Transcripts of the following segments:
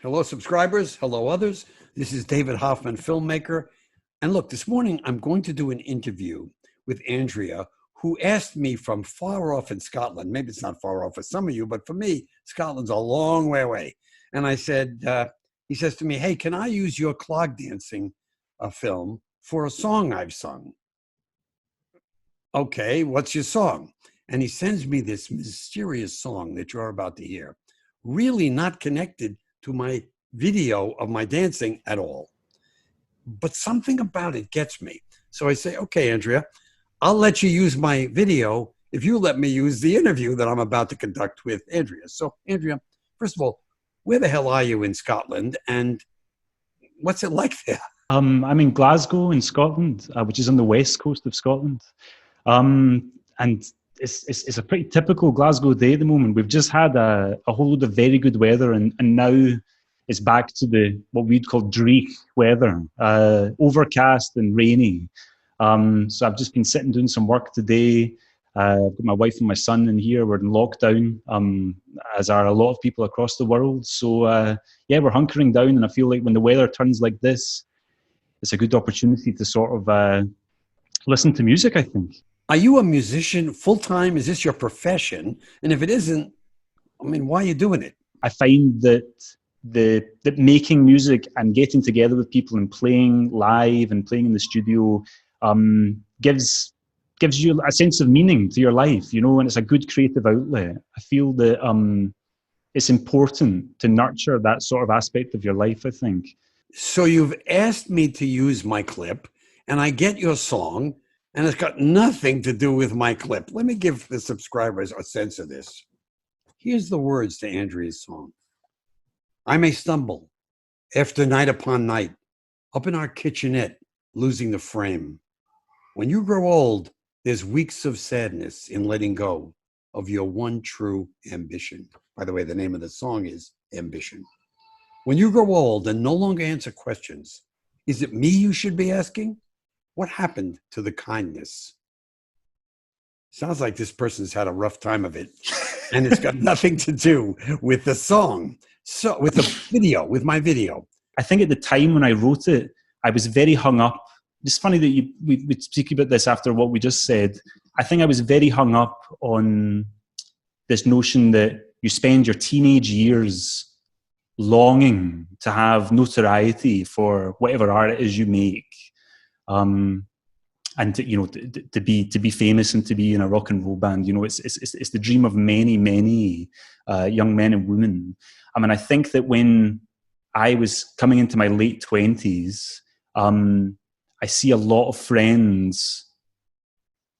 Hello, subscribers. Hello, others. This is David Hoffman, filmmaker. And look, this morning I'm going to do an interview with Andrea, who asked me from far off in Scotland. Maybe it's not far off for some of you, but for me, Scotland's a long way away. And I said, he says to me, hey, can I use your clog dancing film for a song I've sung? Okay, what's your song? And he sends me this mysterious song that you're about to hear, really not connected to my video of my dancing at all. But something about it gets me. So I say, okay, Andrea, I'll let you use my video if you let me use the interview that I'm about to conduct with Andrea. So, Andrea, first of all, where the hell are you in Scotland and what's it like there? I'm in Glasgow in Scotland, which is on the west coast of Scotland. And it's a pretty typical Glasgow day at the moment. We've just had a whole load of very good weather, and now it's back to the what we'd call dreich weather, overcast and rainy. So I've just been sitting doing some work today. I've got my wife and my son in here. We're in lockdown, as are a lot of people across the world. So yeah, we're hunkering down, and I feel like when the weather turns like this, it's a good opportunity to sort of listen to music, I think. Are you a musician full-time? Is this your profession? And if it isn't, I mean, why are you doing it? I find that that making music and getting together with people and playing live and playing in the studio gives you a sense of meaning to your life, you know, and it's a good creative outlet. I feel that it's important to nurture that sort of aspect of your life, I think. So you've asked me to use my clip, and I get your song, and it's got nothing to do with my clip. Let me give the subscribers a sense of this. Here's the words to Andrea's song. I may stumble after night upon night, up in our kitchenette, losing the frame. When you grow old, there's weeks of sadness in letting go of your one true ambition. By the way, the name of the song is Ambition. When you grow old and no longer answer questions, is it me you should be asking? What happened to the kindness? Sounds like this person's had a rough time of it, and it's got nothing to do with the song. So with the video, with my video. I think at the time when I wrote it, I was very hung up. It's funny that we speak about this after what we just said. I think I was very hung up on this notion that you spend your teenage years longing to have notoriety for whatever art it is you make. And to, you know, to be famous and to be in a rock and roll band, you know, it's the dream of many young men and women. I mean, I think that when I was coming into my late 20s, I see a lot of friends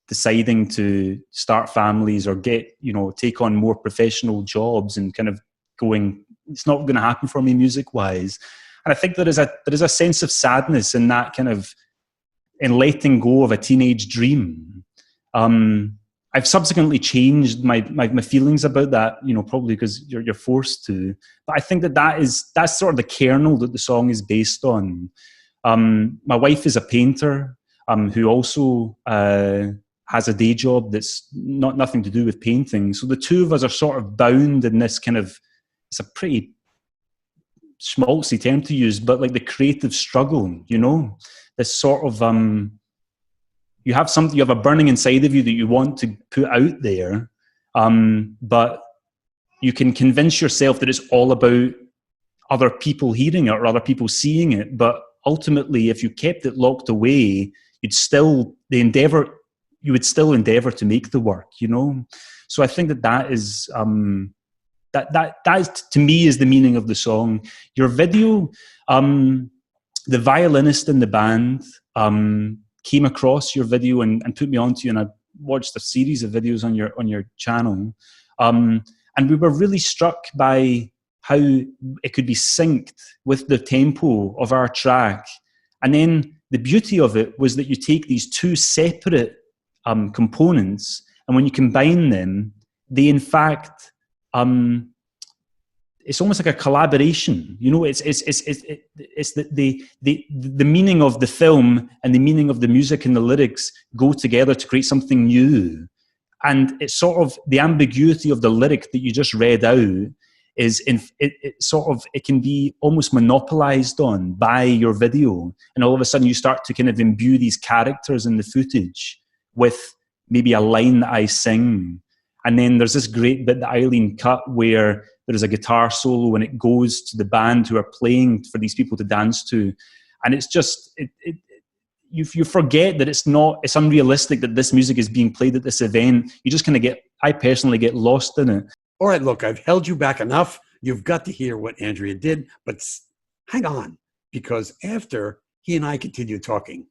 deciding to start families or take on more professional jobs and kind of going, it's not going to happen for me music wise. And I think there is a sense of sadness in that kind of, in letting go of a teenage dream. I've subsequently changed my feelings about that, you know, probably because you're forced to. But I think that's sort of the kernel that the song is based on. My wife is a painter who also has a day job that's nothing to do with painting. So the two of us are sort of bound in this kind of, it's a pretty schmaltzy term to use, but like the creative struggle, you know, this sort of, you have a burning inside of you that you want to put out there, but you can convince yourself that it's all about other people hearing it or other people seeing it. But ultimately, if you kept it locked away, you would still endeavor to make the work, you know? So I think that is, that is, to me, is the meaning of the song. Your video, the violinist in the band came across your video and put me onto you, and I watched a series of videos on your channel, and we were really struck by how it could be synced with the tempo of our track. And then the beauty of it was that you take these two separate components, and when you combine them, they in fact it's almost like a collaboration, you know. It's the meaning of the film and the meaning of the music and the lyrics go together to create something new. And it's sort of the ambiguity of the lyric that you just read out is it can be almost monopolized on by your video, and all of a sudden you start to kind of imbue these characters in the footage with maybe a line that I sing, and then there's this great bit that Eileen cut where there's a guitar solo and it goes to the band who are playing for these people to dance to, and it's just you forget that it's unrealistic that this music is being played at this event. You just kind of I personally get lost in it. All right, look, I've held you back enough. You've got to hear what Andrea did, but hang on, because after he and I continue talking.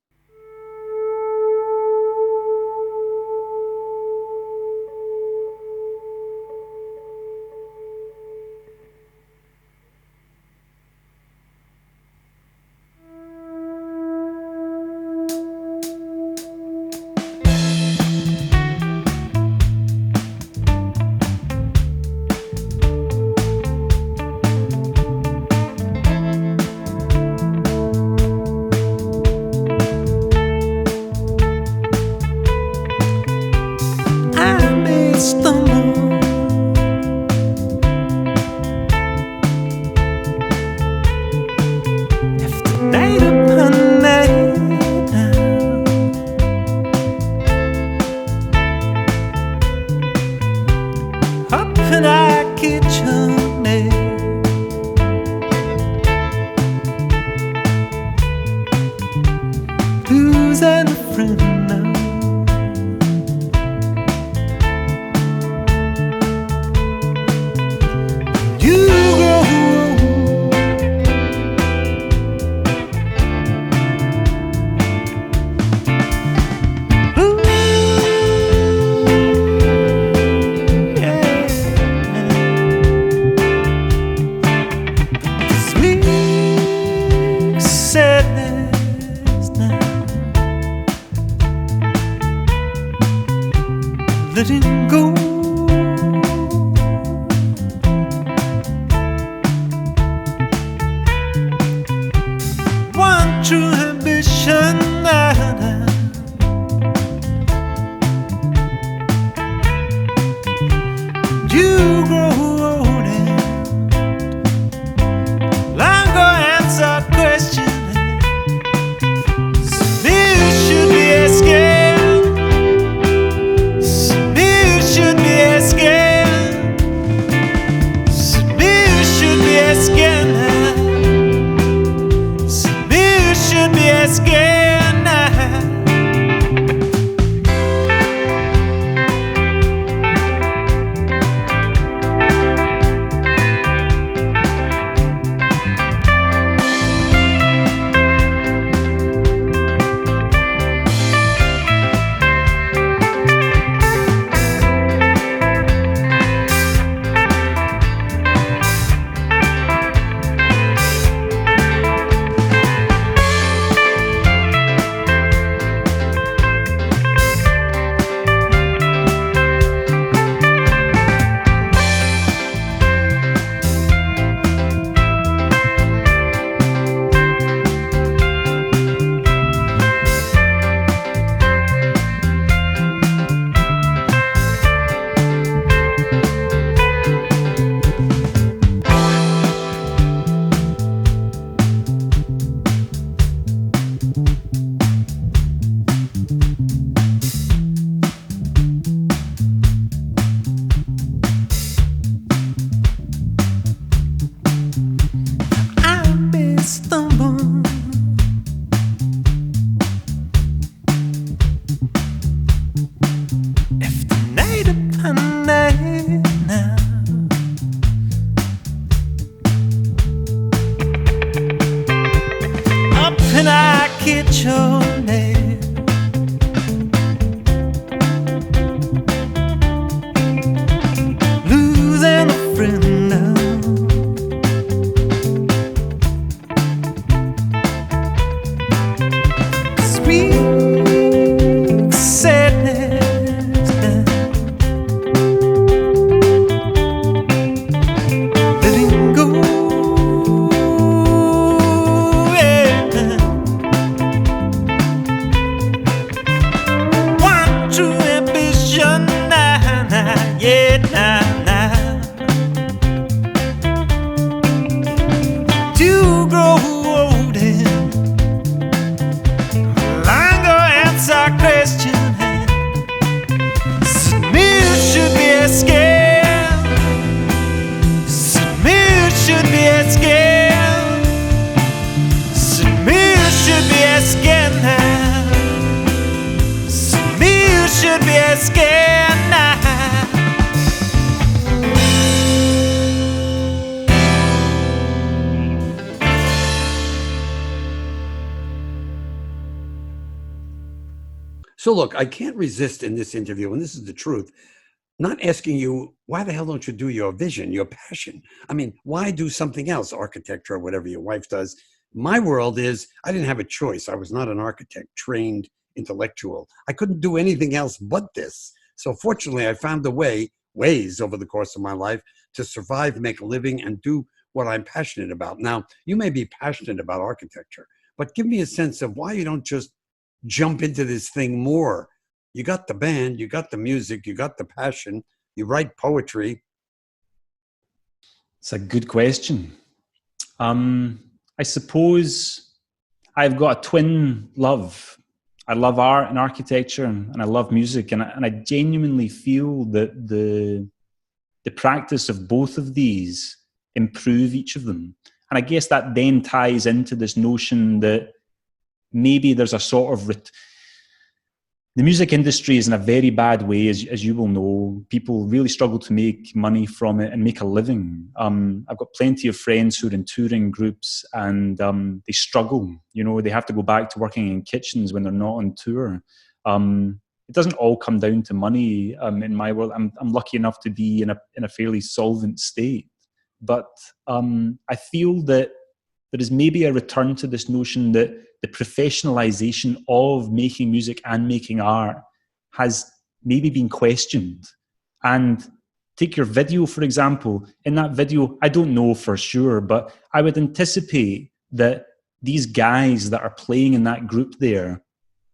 So look, I can't resist in this interview, and this is the truth, not asking you, why the hell don't you do your vision, your passion? I mean, why do something else, architecture or whatever your wife does? My world is, I didn't have a choice. I was not an architect, trained intellectual. I couldn't do anything else but this. So fortunately, I found ways over the course of my life to survive, make a living, and do what I'm passionate about. Now, you may be passionate about architecture, but give me a sense of why you don't just jump into this thing more. You got the band, you got the music, you got the passion, you write poetry. It's a good question. I suppose I've got a twin love. I love art and architecture, and I love music, and I genuinely feel that the practice of both of these improve each of them. And I guess that then ties into this notion that maybe there's a sort of the music industry is in a very bad way, as you will know. People really struggle to make money from it and make a living. I've got plenty of friends who are in touring groups, and they struggle. You know, they have to go back to working in kitchens when they're not on tour. It doesn't all come down to money. In my world, I'm lucky enough to be in a fairly solvent state, but I feel that there is maybe a return to this notion that the professionalization of making music and making art has maybe been questioned. And take your video, for example. In that video, I don't know for sure, but I would anticipate that these guys that are playing in that group there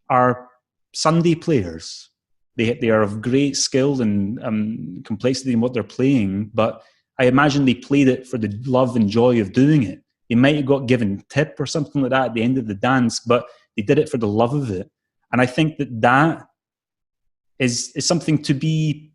are Sunday players. They are of great skill and complexity in what they're playing, but I imagine they played it for the love and joy of doing it. They might have got given tip or something like that at the end of the dance, but they did it for the love of it. And I think that is something to be,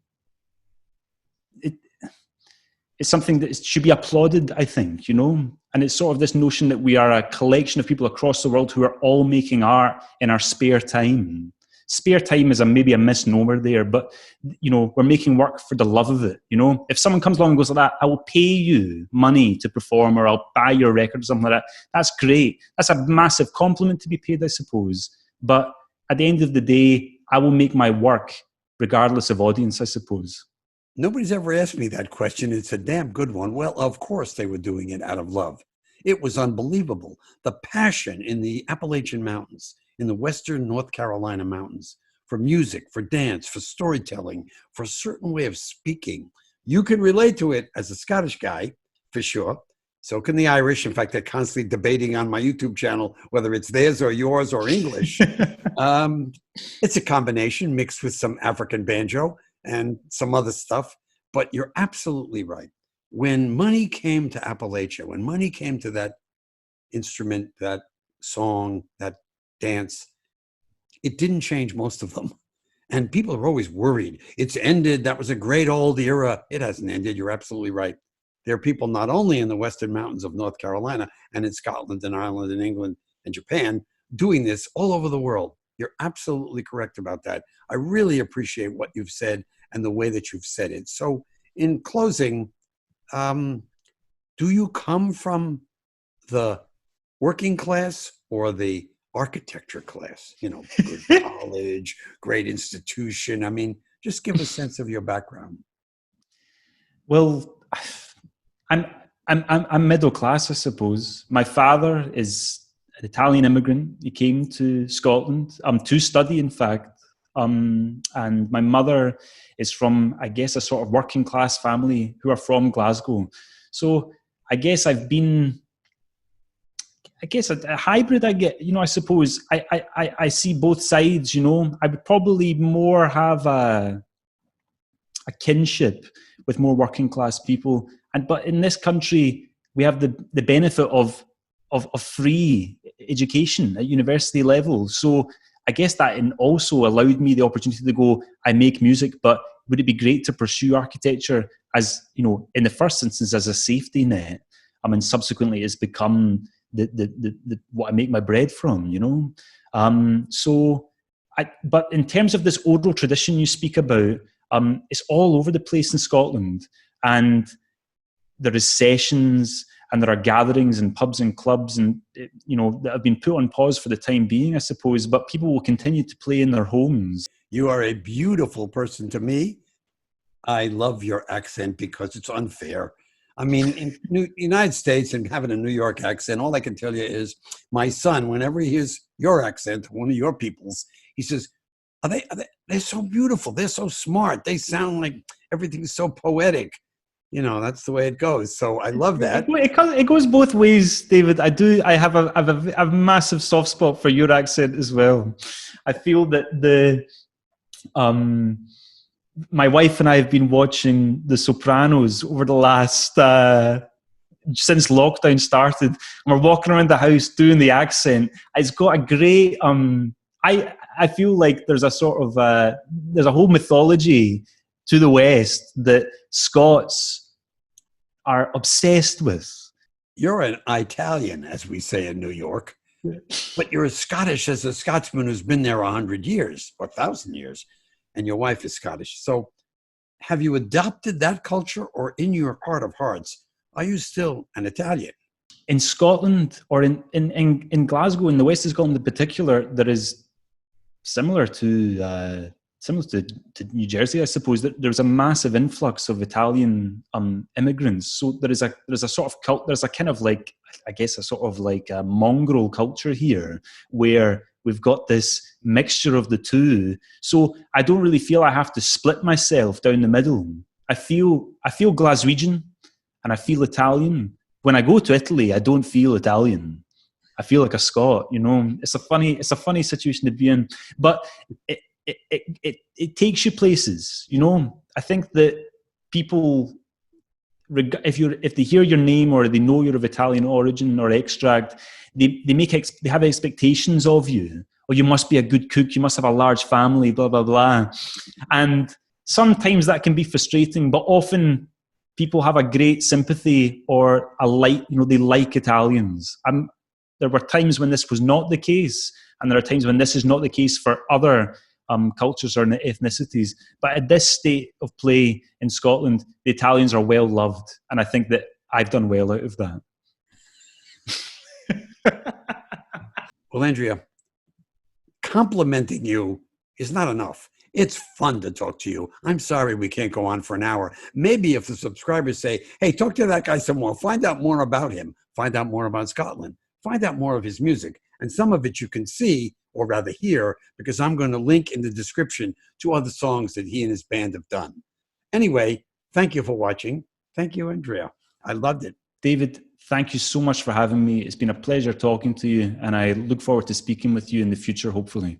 it's something that should be applauded, I think, you know? And it's sort of this notion that we are a collection of people across the world who are all making art in our spare time. Spare time is maybe a misnomer there, but, you know, we're making work for the love of it, you know? If someone comes along and goes like that, I will pay you money to perform, or I'll buy your record or something like that. That's great. That's a massive compliment to be paid, I suppose. But at the end of the day, I will make my work regardless of audience, I suppose. Nobody's ever asked me that question. It's a damn good one. Well, of course they were doing it out of love. It was unbelievable. The passion in the Appalachian Mountains, in the Western North Carolina mountains, for music, for dance, for storytelling, for a certain way of speaking. You can relate to it as a Scottish guy, for sure. So can the Irish. In fact, they're constantly debating on my YouTube channel whether it's theirs or yours or English. It's a combination mixed with some African banjo and some other stuff. But you're absolutely right. When money came to Appalachia, when money came to that instrument, that song, that dance, it didn't change most of them. And people are always worried. It's ended. That was a great old era. It hasn't ended. You're absolutely right. There are people not only in the Western Mountains of North Carolina and in Scotland and Ireland and England and Japan doing this all over the world. You're absolutely correct about that. I really appreciate what you've said and the way that you've said it. So in closing, do you come from the working class or the architecture class? You know, good college, great institution. I mean, just give a sense of your background. Well, I'm middle class, I suppose. My father is an Italian immigrant. He came to Scotland to study, in fact. And my mother is from, I guess, a sort of working class family who are from Glasgow. So I guess I've been, a hybrid. I suppose I see both sides. You know, I would probably more have a kinship with more working class people, but in this country we have the benefit of free education at university level. So I guess that also allowed me the opportunity to go, I make music, but would it be great to pursue architecture as, you know, in the first instance as a safety net? I mean, subsequently it's become the what I make my bread from, you know. But in terms of this oral tradition you speak about, it's all over the place in Scotland, and there is sessions and there are gatherings and pubs and clubs, and that have been put on pause for the time being, I suppose. But people will continue to play in their homes. You are a beautiful person to me. I love your accent because it's unfair. I mean, in the United States and having a New York accent, all I can tell you is my son, whenever he hears your accent, one of your people's, he says, they're so beautiful. They're so smart. They sound like everything's so poetic. That's the way it goes. So I love that. It goes both ways, David. I have a massive soft spot for your accent as well. I feel that my wife and I have been watching The Sopranos over the last since lockdown started, and we're walking around the house doing the accent. It's got a great. I feel like there's a sort of there's a whole mythology to the West that Scots are obsessed with. You're an Italian, as we say in New York, but you're as Scottish as a Scotsman who's been there 100 years or 1,000 years. And your wife is Scottish. So have you adopted that culture, or in your heart of hearts, are you still an Italian? In Scotland, or in Glasgow, in the west of Scotland in particular, there is similar to New Jersey, I suppose, that there's a massive influx of Italian immigrants. So there's a sort of there's a kind of like, I guess, a sort of like a mongrel culture here, where we've got this mixture of the two. So I don't really feel I have to split myself down the middle. I feel Glaswegian and I feel Italian. When I go to Italy, I don't feel Italian. I feel like a Scot. It's a funny situation to be in, but it takes you places. I think that people, if they hear your name or they know you're of Italian origin or extract, they have expectations of you. Or you must be a good cook, you must have a large family, blah, blah, blah. And sometimes that can be frustrating, but often people have a great sympathy or they like Italians. There were times when this was not the case, and there are times when this is not the case for other cultures or ethnicities. But at this state of play in Scotland, the Italians are well loved, and I think that I've done well out of that. Well, Andrea, complimenting you is not enough. It's fun to talk to you. I'm sorry we can't go on for an hour. Maybe if the subscribers say, hey, talk to that guy some more, find out more about him, find out more about Scotland, find out more of his music. And some of it you can see, or rather hear, because I'm going to link in the description to other songs that he and his band have done. Anyway, thank you for watching. Thank you, Andrea. I loved it. David, thank you so much for having me. It's been a pleasure talking to you, and I look forward to speaking with you in the future, hopefully.